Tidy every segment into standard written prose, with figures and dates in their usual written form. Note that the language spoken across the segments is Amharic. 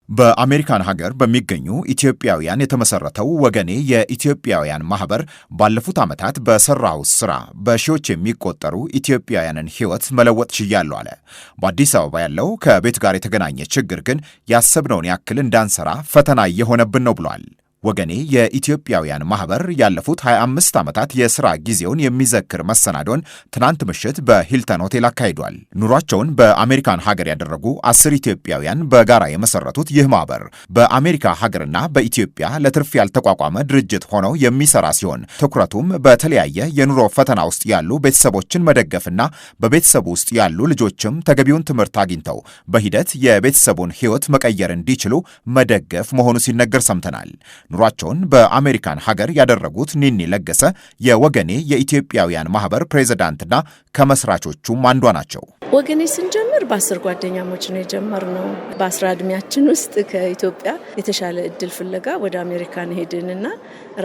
በአሜሪካን ሀገር በሚገኙ ኢትዮጵያውያን የተመሰረተው ወገኔ የኢትዮጵያውያን ማህበር ባለፉት ዓመታት በሰራው ስራ በሺዎች የሚቆጠሩ ኢትዮጵያውያንን ሕይወት መለወጥ ችያለሁ አለ። በአዲስ አበባ ያለው ከቤት ጋር የተገናኘ ችግር ግን ያሰብነውን ያክል እንዳንሰራ ፈተና እየሆነብን ነው ብሏል። ወገኔ የኢትዮጵያውያን ማህበር ያለፉት 25 ዓመታት የሥራ ጊዜውን የሚዘክር መሰናዶን ትናንት ምሽት በሂልተን ሆቴል አካሂዷል። ኑሯቸውን በአሜሪካን ሀገር ያደረጉ 10 ኢትዮጵያውያን በጋራ የመሰረቱት ይህ ማህበር በአሜሪካ ሀገርና በኢትዮጵያ ለትርፍ ያልተቋቋመ ድርጅት ሆነው የሚሰራ ሲሆን ትኩረቱም በተለያየ የኑሮ ፈተና ውስጥ ያሉ ቤተሰቦችን መደገፍና በቤተሰቡ ውስጥ ያሉ ልጆችም ተገቢውን ትምህርት አግኝተው በሂደት የቤተሰቡን ሕይወት መቀየር እንዲችሉ መደገፍ መሆኑ ሲነገር ሰምተናል። ኑሯቸውን በአሜሪካን ሀገር ያደረጉት ኒኒ ለገሰ የወገኔ የኢትዮጵያውያን ማህበር ፕሬዝዳንትና ከመስራቾቹም አንዷ ናቸው። ወገኔ ስንጀምር በ10 ጓደኛሞች ነው የጀመርነው። በ10 ዕድሜያችን ውስጥ ከኢትዮጵያ የተሻለ እድል ፍለጋ ወደ አሜሪካን ሄድንና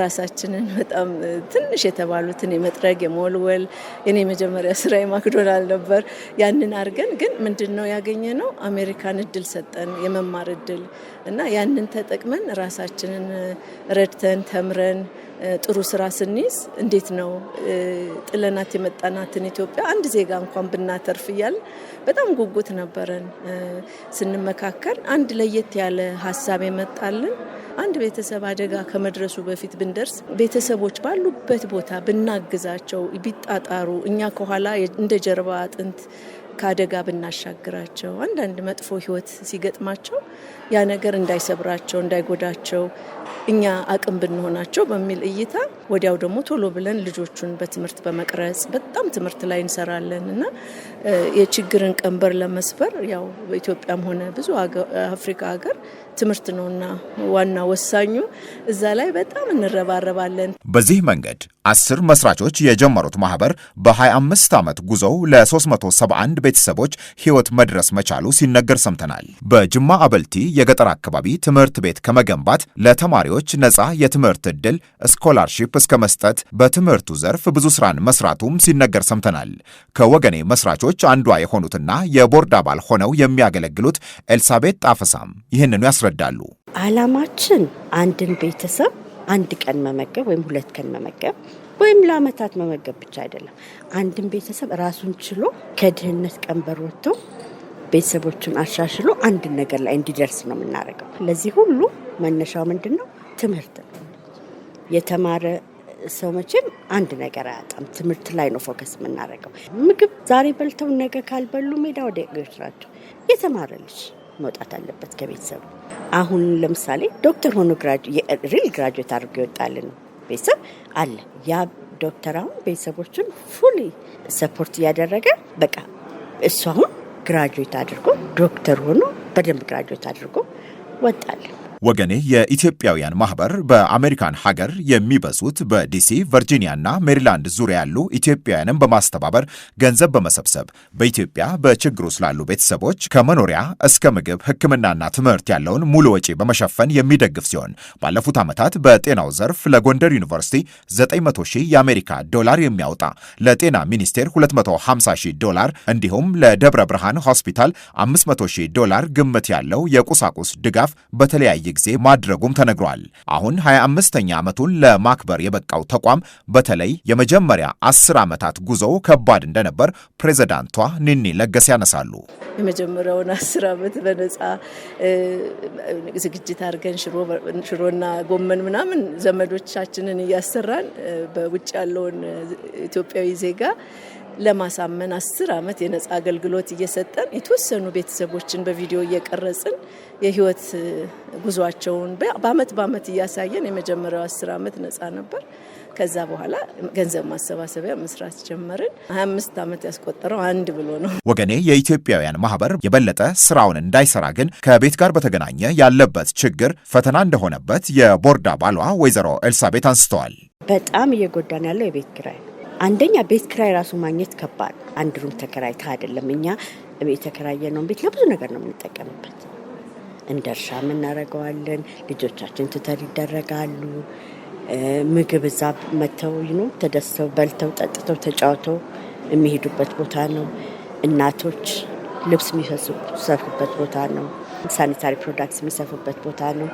ራሳችንን በጣም ትንሽ የተባሉትን የመጥረግ የመወልወል የኔ መጀመሪያ ስራ ማክዶናል ነበር። ያንን አድርገን ግን ምንድነው ያገኘነው? አሜሪካን እድል ሰጠን፣ የመማር እድል እና ያንን ተጠቅመን ራሳችንን ረድተን ተምረን ጥሩ ስራ ስንይዝ እንዴት ነው ጥለናት የመጣናትን ኢትዮጵያ አንድ ዜጋ እንኳን ብናተርፍ እያል በጣም ጉጉት ነበረን። ስንመካከል አንድ ለየት ያለ ሀሳብ የመጣልን አንድ ቤተሰብ አደጋ ከመድረሱ በፊት ብንደርስ ቤተሰቦች ባሉበት ቦታ ብናግዛቸው ቢጣጣሩ እኛ ከኋላ እንደ ጀርባ አጥንት ከአደጋ ብናሻግራቸው አንዳንድ መጥፎ ህይወት ሲገጥማቸው ያ ነገር እንዳይሰብራቸው እንዳይጎዳቸው እኛ አቅም ብንሆናቸው በሚል እይታ ወዲያው ደግሞ ቶሎ ብለን ልጆቹን በትምህርት በመቅረጽ በጣም ትምህርት ላይ እንሰራለን እና የችግርን ቀንበር ለመስበር ያው በኢትዮጵያም ሆነ ብዙ አፍሪካ ሀገር ትምህርት ነውና ዋና ወሳኙ እዛ ላይ በጣም እንረባረባለን። በዚህ መንገድ 10 መስራቾች የጀመሩት ማህበር በ25 ዓመት ጉዞው ለ371 ቤተሰቦች ህይወት መድረስ መቻሉ ሲነገር ሰምተናል። በጅማ አበልቲ የገጠር አካባቢ ትምህርት ቤት ከመገንባት ለተማሪዎች ነፃ የትምህርት ዕድል ስኮላርሺፕ እስከ መስጠት በትምህርቱ ዘርፍ ብዙ ስራን መስራቱም ሲነገር ሰምተናል። ከወገኔ መስራቾች አንዷ የሆኑትና የቦርድ አባል ሆነው የሚያገለግሉት ኤልሳቤጥ ጣፈሳም ይህንኑ ያስረዳሉ። ዓላማችን አንድን ቤተሰብ አንድ ቀን መመገብ ወይም 2 ቀን መመገብ ወይም ለዓመታት መመገብ ብቻ አይደለም። አንድን ቤተሰብ ራሱን ችሎ ከድህነት ቀንበር ወጥቶ ቤተሰቦቹን አሻሽሎ አንድ ነገር ላይ እንዲደርስ ነው የምናደርገው። ለዚህ ሁሉ መነሻው ምንድነው? ትምህርት ነው። የተማረ ሰው መቼም አንድ ነገር አያጣም። ትምህርት ላይ ነው ፎከስ የምናደርገው። ምግብ ዛሬ በልተው ነገ ካልበሉ ሜዳ ወደ እግራቸው የተማረ ልጅ መውጣት አለበት ከቤተሰቡ። አሁን ለምሳሌ ዶክተር ሆኖ ሪል ግራጁዌት አድርጎ ይወጣልን ቤተሰብ አለ። ያ ዶክተር አሁን ቤተሰቦቹን ፉሊ ሰፖርት እያደረገ በቃ እሱ አሁን ግራጁዌት አድርጎ ዶክተር ሆኖ በደንብ ግራጁዌት አድርጎ ወጣልን። ወገኔ የኢትዮጵያውያን ማህበር በአሜሪካን ሀገር የሚበዙት በዲሲ ቨርጂኒያና ሜሪላንድ ዙሪያ ያሉ ኢትዮጵያውያንን በማስተባበር ገንዘብ በመሰብሰብ በኢትዮጵያ በችግሩ ስላሉ ቤተሰቦች ከመኖሪያ እስከ ምግብ፣ ሕክምናና ትምህርት ያለውን ሙሉ ወጪ በመሸፈን የሚደግፍ ሲሆን ባለፉት ዓመታት በጤናው ዘርፍ ለጎንደር ዩኒቨርሲቲ $900,000 የአሜሪካ ዶላር የሚያወጣ ለጤና ሚኒስቴር $250,000 እንዲሁም ለደብረ ብርሃን ሆስፒታል $500,000 ግምት ያለው የቁሳቁስ ድጋፍ በተለያየ ጊዜ ማድረጉም ተነግሯል። አሁን 25ኛ ዓመቱን ለማክበር የበቃው ተቋም በተለይ የመጀመሪያ 10 ዓመታት ጉዞው ከባድ እንደነበር ፕሬዝዳንቷ ኒኒ ለገሰ ያነሳሉ። የመጀመሪያውን 10 ዓመት በነፃ ዝግጅት አድርገን ሽሮና ጎመን ምናምን ዘመዶቻችንን እያሰራን በውጭ ያለውን ኢትዮጵያዊ ዜጋ ለማሳመን 10 ዓመት የነፃ አገልግሎት እየሰጠን የተወሰኑ ቤተሰቦችን በቪዲዮ እየቀረጽን የህይወት ጉዟቸውን በአመት እያሳየን የመጀመሪያው 10 ዓመት ነፃ ነበር። ከዛ በኋላ ገንዘብ ማሰባሰቢያ መስራት ጀመርን። 25 ዓመት ያስቆጠረው አንድ ብሎ ነው። ወገኔ የኢትዮጵያውያን ማህበር የበለጠ ስራውን እንዳይሰራ ግን ከቤት ጋር በተገናኘ ያለበት ችግር ፈተና እንደሆነበት የቦርድ አባሏ ወይዘሮ ኤልሳቤጥ አንስተዋል። በጣም እየጎዳን ያለው የቤት ኪራይ። አንደኛ ቤት ኪራይ ራሱ ማግኘት ከባድ። አንድ ሩም ተከራይታ አይደለም እኛ የተከራየነው ቤት ለብዙ ነገር ነው የምንጠቀምበት። እንደ እርሻ እናደርገዋለን። ልጆቻችን ትተር ይደረጋሉ። ምግብ እዛ መተው ተደስተው በልተው ጠጥተው ተጫውተው የሚሄዱበት ቦታ ነው። እናቶች ልብስ የሚሰፉበት ቦታ ነው። ሳኒታሪ ፕሮዳክትስ የሚሰፉበት ቦታ ነው።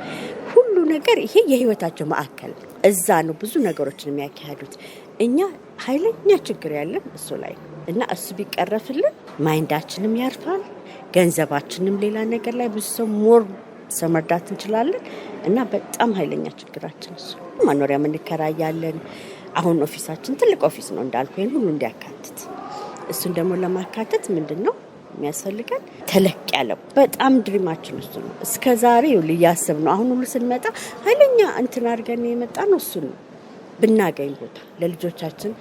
ሁሉ ነገር ይሄ የህይወታቸው ማዕከል እዛ ነው ብዙ ነገሮችን የሚያካሂዱት። እኛ ኃይለኛ ችግር ያለን እሱ ላይ እና እሱ ቢቀረፍልን ማይንዳችንም ያርፋል፣ ገንዘባችንም ሌላ ነገር ላይ ብዙ ሰው ሞር መርዳት እንችላለን እና በጣም ኃይለኛ ችግራችን እሱ። መኖሪያ እንከራያለን። አሁን ኦፊሳችን ትልቅ ኦፊስ ነው እንዳልኩ ይሄን ሁሉ እንዲያካትት። እሱን ደግሞ ለማካተት ምንድነው የሚያስፈልገን? ተለቅ ያለ በጣም ድሪማችን እሱ ነው። እስከዛሬ ልያስብ ነው። አሁን ሁሉ ስንመጣ ኃይለኛ እንትን አድርገን የመጣ ነው እሱ ነው። ብናገኝ ቦታ ለልጆቻችን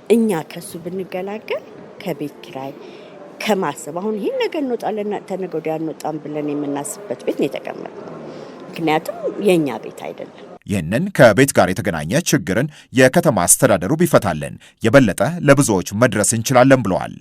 እኛ ከሱ ብንገላገል ከቤት ኪራይ ከማሰብ አሁን ይሄን ነገር እንወጣለን ተነገ ወዲያ እንወጣም ብለን የምናስብበት ቤት ነው የተቀመጥነው። ምክንያቱም የኛ ቤት አይደለም። ይህንን ከቤት ጋር የተገናኘ ችግርን የከተማ አስተዳደሩ ቢፈታልን የበለጠ ለብዙዎች መድረስ እንችላለን ብለዋል።